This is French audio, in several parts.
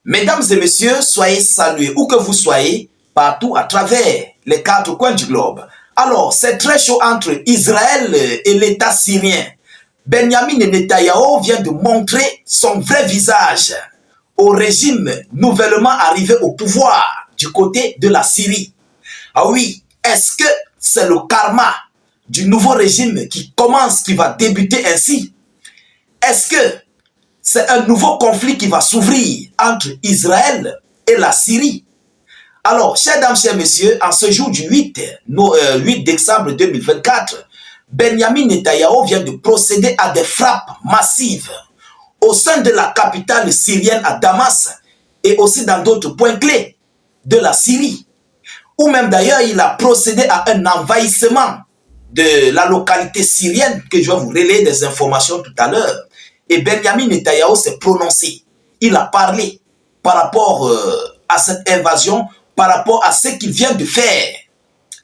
Mesdames et messieurs, soyez salués où que vous soyez, partout à travers les quatre coins du globe. Alors, c'est très chaud entre Israël et l'État syrien. Benjamin Netanyahou vient de montrer son vrai visage au régime nouvellement arrivé au pouvoir du côté de la Syrie. Ah oui, est-ce que c'est le karma du nouveau régime qui commence, qui va débuter ainsi? Est-ce que c'est un nouveau conflit qui va s'ouvrir entre Israël et la Syrie? Alors, chers dames, chers messieurs, en ce jour du 8 décembre 2024, Benjamin Netanyahou vient de procéder à des frappes massives au sein de la capitale syrienne à Damas et aussi dans d'autres points clés de la Syrie. Ou même d'ailleurs, il a procédé à un envahissement de la localité syrienne, que je vais vous relayer des informations tout à l'heure. Et Benjamin Netanyahou s'est prononcé. Il a parlé par rapport à cette invasion, par rapport à ce qu'il vient de faire.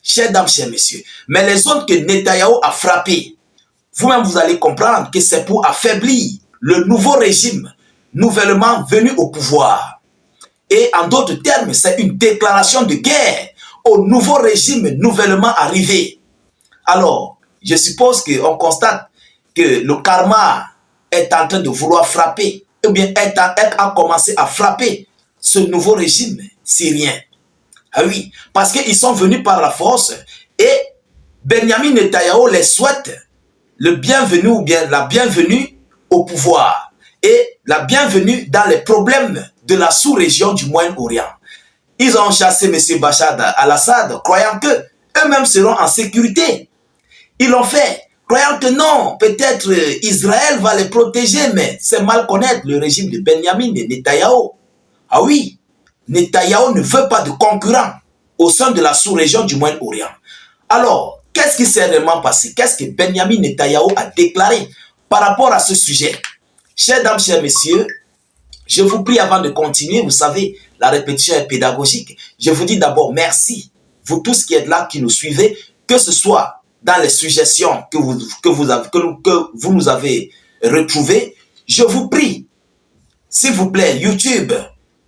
Chers dames, chers messieurs. Mais les zones que Netanyahou a frappées, vous-même vous allez comprendre que c'est pour affaiblir le nouveau régime nouvellement venu au pouvoir. Et en d'autres termes, c'est une déclaration de guerre au nouveau régime nouvellement arrivé. Alors, je suppose qu'on constate que le karma est en train de vouloir frapper, ou bien a commencé à frapper ce nouveau régime syrien. Ah oui, parce qu'ils sont venus par la force et Benjamin Netanyahou les souhaite le bienvenu ou bien la bienvenue au pouvoir et la bienvenue dans les problèmes de la sous-région du Moyen-Orient. Ils ont chassé M. Bachar al-Assad, croyant que eux-mêmes seront en sécurité. Ils l'ont fait, croyant que non, peut-être Israël va les protéger, mais c'est mal connaître le régime de Benjamin Netanyahou. Ah oui, Netanyahou ne veut pas de concurrents au sein de la sous-région du Moyen-Orient. Alors, qu'est-ce qui s'est réellement passé? Qu'est-ce que Benjamin Netanyahou a déclaré par rapport à ce sujet? Chers dames, chers messieurs, je vous prie avant de continuer, vous savez, la répétition est pédagogique. Je vous dis d'abord merci, vous tous qui êtes là, qui nous suivez, que ce soit dans les suggestions que vous nous avez retrouvées. Je vous prie, s'il vous plaît, YouTube,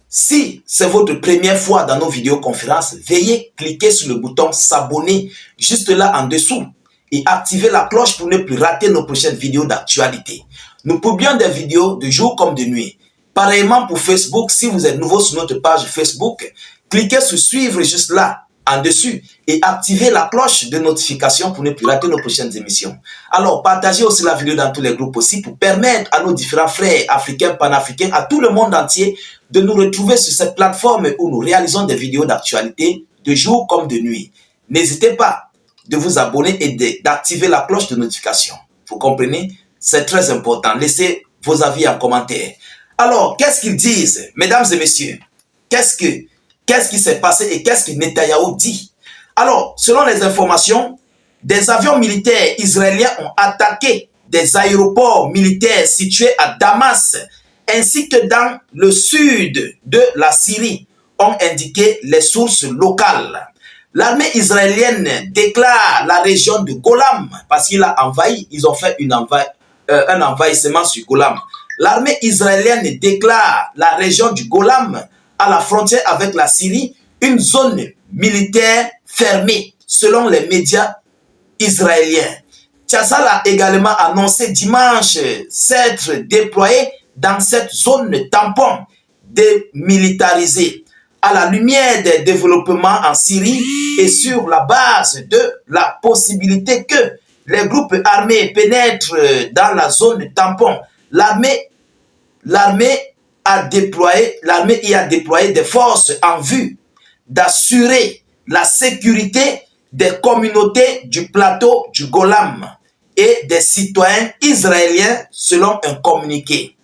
si c'est votre première fois dans nos vidéoconférences, veuillez cliquer sur le bouton s'abonner juste là en dessous et activer la cloche pour ne plus rater nos prochaines vidéos d'actualité. Nous publions des vidéos de jour comme de nuit. Pareillement pour Facebook, si vous êtes nouveau sur notre page Facebook, cliquez sur suivre juste là en dessus et activez la cloche de notification pour ne plus rater nos prochaines émissions. Alors, partagez aussi la vidéo dans tous les groupes aussi pour permettre à nos différents frères africains, panafricains, à tout le monde entier de nous retrouver sur cette plateforme où nous réalisons des vidéos d'actualité de jour comme de nuit. N'hésitez pas de vous abonner et d'activer la cloche de notification. Vous comprenez? C'est très important. Laissez vos avis en commentaire. Alors, qu'est-ce qu'ils disent, mesdames et messieurs? Qu'est-ce qui s'est passé et qu'est-ce que Netanyahou dit? Alors, selon les informations, des avions militaires israéliens ont attaqué des aéroports militaires situés à Damas ainsi que dans le sud de la Syrie, ont indiqué les sources locales. L'armée israélienne déclare la région de Golan, parce qu'il a envahi, ils ont fait un envahissement sur Golan. L'armée israélienne déclare la région du Golan à la frontière avec la Syrie une zone militaire fermée, selon les médias israéliens. Tchazal a également annoncé dimanche s'être déployé dans cette zone tampon démilitarisée à la lumière des développements en Syrie et sur la base de la possibilité que les groupes armés pénètrent dans la zone tampon. L'armée y a déployé des forces en vue d'assurer la sécurité des communautés du plateau du Golan et des citoyens israéliens selon un communiqué.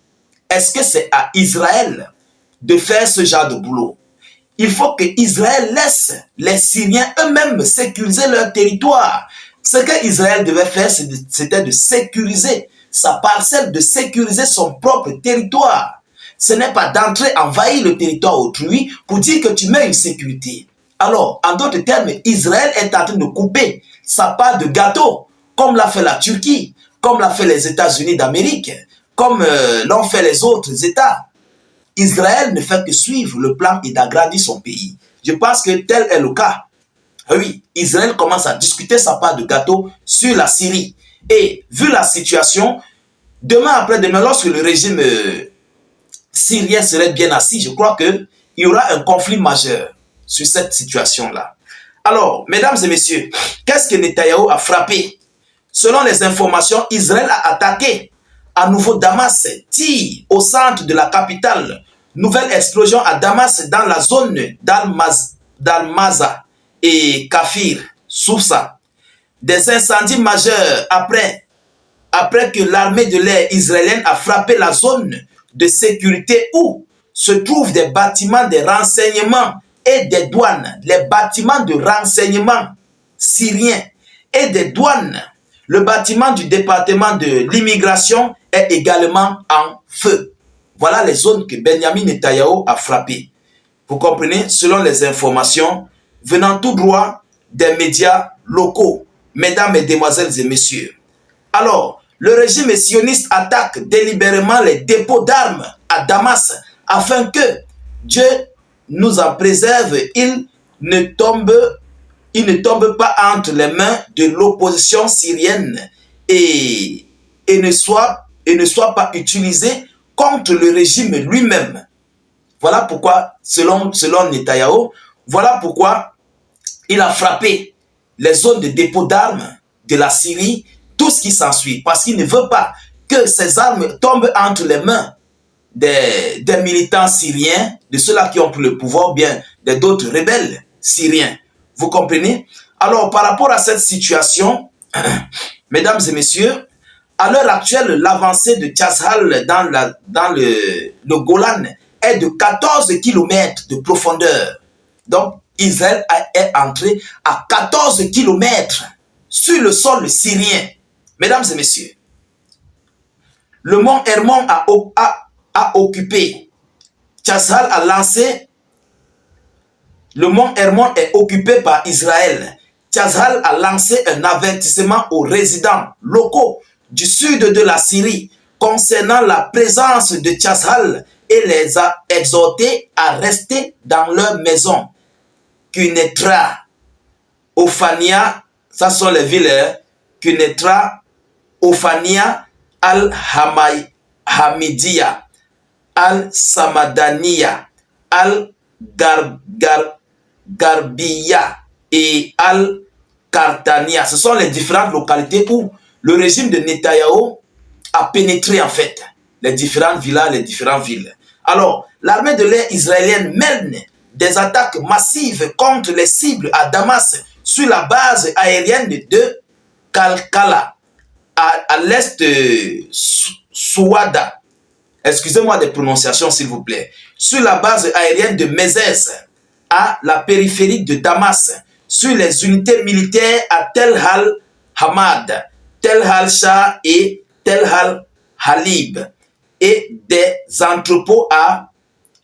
Est-ce que c'est à Israël de faire ce genre de boulot? Il faut que Israël laisse les Syriens eux-mêmes sécuriser leur territoire. Ce que Israël devait faire, c'était de sécuriser sa parcelle, de sécuriser son propre territoire. Ce n'est pas d'entrer envahir le territoire autrui pour dire que tu mets une sécurité. Alors, en d'autres termes, Israël est en train de couper sa part de gâteau, comme l'a fait la Turquie, comme l'a fait les États-Unis d'Amérique, comme l'ont fait les autres États. Israël ne fait que suivre le plan et d'agrandir son pays. Je pense que tel est le cas. Oui, Israël commence à discuter sa part de gâteau sur la Syrie. Et vu la situation, demain après-demain, lorsque le régime syrien serait bien assis, je crois qu'il y aura un conflit majeur sur cette situation-là. Alors, mesdames et messieurs, qu'est-ce que Netanyahou a frappé? Selon les informations, Israël a attaqué à nouveau Damas, tir au centre de la capitale. Nouvelle explosion à Damas dans la zone d'Al-Maza et Kafir, Sousa. Des incendies majeurs après que l'armée de l'air israélienne a frappé la zone de sécurité où se trouvent des bâtiments de renseignement et des douanes. Les bâtiments de renseignement syriens et des douanes. Le bâtiment du département de l'immigration est également en feu. Voilà les zones que Benjamin Netanyahou a frappées. Vous comprenez, selon les informations venant tout droit des médias locaux, mesdames, mesdemoiselles et messieurs. Alors, le régime sioniste attaque délibérément les dépôts d'armes à Damas afin que Dieu nous en préserve. Il ne tombe pas entre les mains de l'opposition syrienne et ne soit pas utilisé contre le régime lui-même. Voilà pourquoi, selon Netanyahou, voilà pourquoi il a frappé les zones de dépôt d'armes de la Syrie, tout ce qui s'ensuit, parce qu'il ne veut pas que ces armes tombent entre les mains des militants syriens, de ceux-là qui ont pris le pouvoir, bien d'autres rebelles syriens. Vous comprenez? Alors, par rapport à cette situation, mesdames et messieurs, à l'heure actuelle, l'avancée de Tchazhal dans le Golan est de 14 km de profondeur. Donc, Israël est entré à 14 km sur le sol syrien. Mesdames et messieurs, le mont Hermon a occupé. Tchazhal a lancé. Le mont Hermon est occupé par Israël. Tchazhal a lancé un avertissement aux résidents locaux du sud de la Syrie concernant la présence de Tchazhal et les a exhortés à rester dans leur maison. Quneitra, Ophania, ça sont les villes, Quneitra, Ophania, Al-Hamidiya, Al-Samadaniya, Al-Garbiya et Al-Kartania. Ce sont les différentes localités où le régime de Netanyahou a pénétré en fait. Les différents villages, les différentes villes. Alors, l'armée de l'air israélienne mène des attaques massives contre les cibles à Damas sur la base aérienne de Kalkala, à l'est de Souada. Excusez-moi des prononciations s'il vous plaît. Sur la base aérienne de Mezès, à la périphérie de Damas, sur les unités militaires à Tel Al-Hamad, Tel Al-Shah et Tel Al-Halib, et des entrepôts à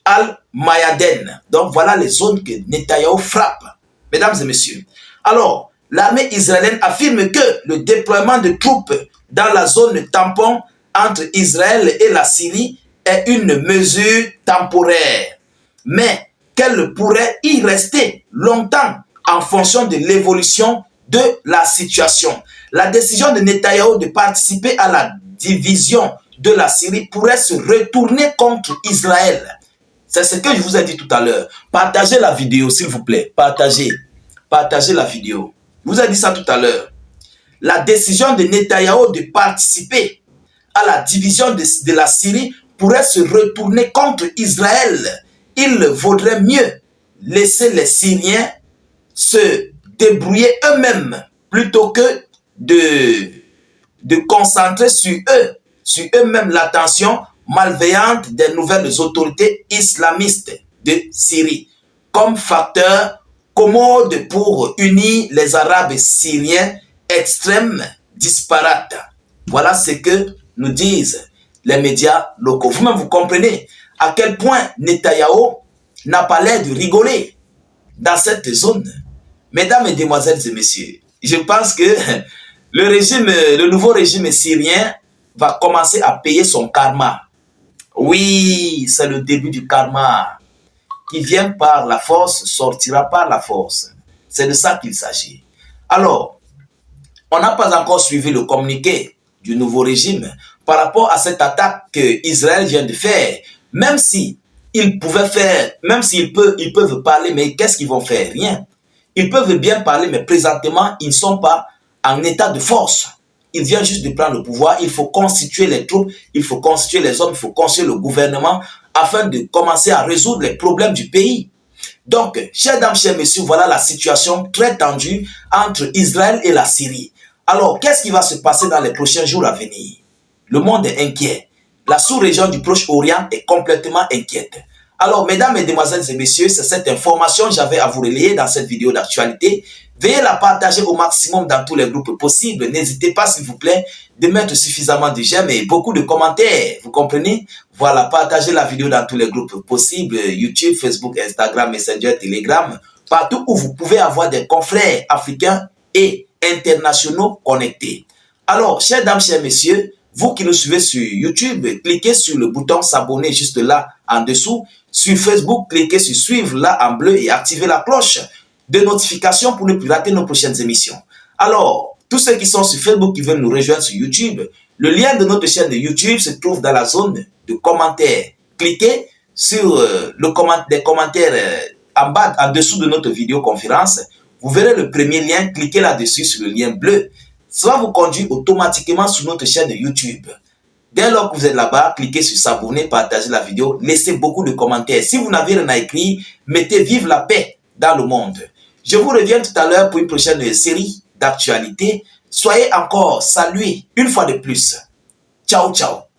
Al-Mayaden. Donc voilà les zones que Netanyahou frappe. Mesdames et messieurs. Alors, l'armée israélienne affirme que le déploiement de troupes dans la zone tampon entre Israël et la Syrie est une mesure temporaire, mais qu'elle pourrait y rester longtemps en fonction de l'évolution de la situation. La décision de Netanyahou de participer à la division de la Syrie pourrait se retourner contre Israël. C'est ce que je vous ai dit tout à l'heure. Partagez la vidéo, s'il vous plaît. Partagez la vidéo. Je vous ai dit ça tout à l'heure. La décision de Netanyahou de participer à la division de la Syrie pourrait se retourner contre Israël. Il vaudrait mieux laisser les Syriens se débrouiller eux-mêmes plutôt que de concentrer sur eux-mêmes l'attention malveillante des nouvelles autorités islamistes de Syrie comme facteur commode pour unir les Arabes syriens extrêmes disparates. Voilà ce que nous disent les médias locaux. Vous-même, vous comprenez à quel point Netanyahou n'a pas l'air de rigoler dans cette zone. Mesdames, mesdemoiselles et messieurs, je pense que le nouveau régime syrien va commencer à payer son karma. Oui, c'est le début du karma. Qui vient par la force sortira par la force. C'est de ça qu'il s'agit. Alors, on n'a pas encore suivi le communiqué du nouveau régime par rapport à cette attaque que Israël vient de faire. Même si ils pouvaient faire, même s'ils peuvent parler, mais qu'est-ce qu'ils vont faire? Rien. Ils peuvent bien parler, mais présentement, ils ne sont pas en état de force. Ils viennent juste de prendre le pouvoir. Il faut constituer les troupes, il faut constituer les hommes, il faut constituer le gouvernement afin de commencer à résoudre les problèmes du pays. Donc, chers dames, chers messieurs, voilà la situation très tendue entre Israël et la Syrie. Alors, qu'est-ce qui va se passer dans les prochains jours à venir? Le monde est inquiet. La sous-région du Proche-Orient est complètement inquiète. Alors, mesdames, mesdemoiselles et messieurs, c'est cette information que j'avais à vous relayer dans cette vidéo d'actualité. Veuillez la partager au maximum dans tous les groupes possibles. N'hésitez pas, s'il vous plaît, de mettre suffisamment de j'aime et beaucoup de commentaires. Vous comprenez? Voilà, partagez la vidéo dans tous les groupes possibles. YouTube, Facebook, Instagram, Messenger, Telegram. Partout où vous pouvez avoir des confrères africains et internationaux connectés. Alors, chers dames, chers messieurs, vous qui nous suivez sur YouTube, cliquez sur le bouton s'abonner juste là en dessous. Sur Facebook, cliquez sur suivre là en bleu et activez la cloche de notification pour ne plus rater nos prochaines émissions. Alors, tous ceux qui sont sur Facebook qui veulent nous rejoindre sur YouTube, le lien de notre chaîne de YouTube se trouve dans la zone de commentaires. Cliquez sur les commentaires en bas, en dessous de notre vidéoconférence. Vous verrez le premier lien, cliquez là-dessus sur le lien bleu. Ça va vous conduire automatiquement sur notre chaîne de YouTube. Dès lors que vous êtes là-bas, cliquez sur s'abonner, partagez la vidéo, laissez beaucoup de commentaires. Si vous n'avez rien à écrire, mettez vive la paix dans le monde. Je vous reviens tout à l'heure pour une prochaine série d'actualités. Soyez encore salués une fois de plus. Ciao, ciao.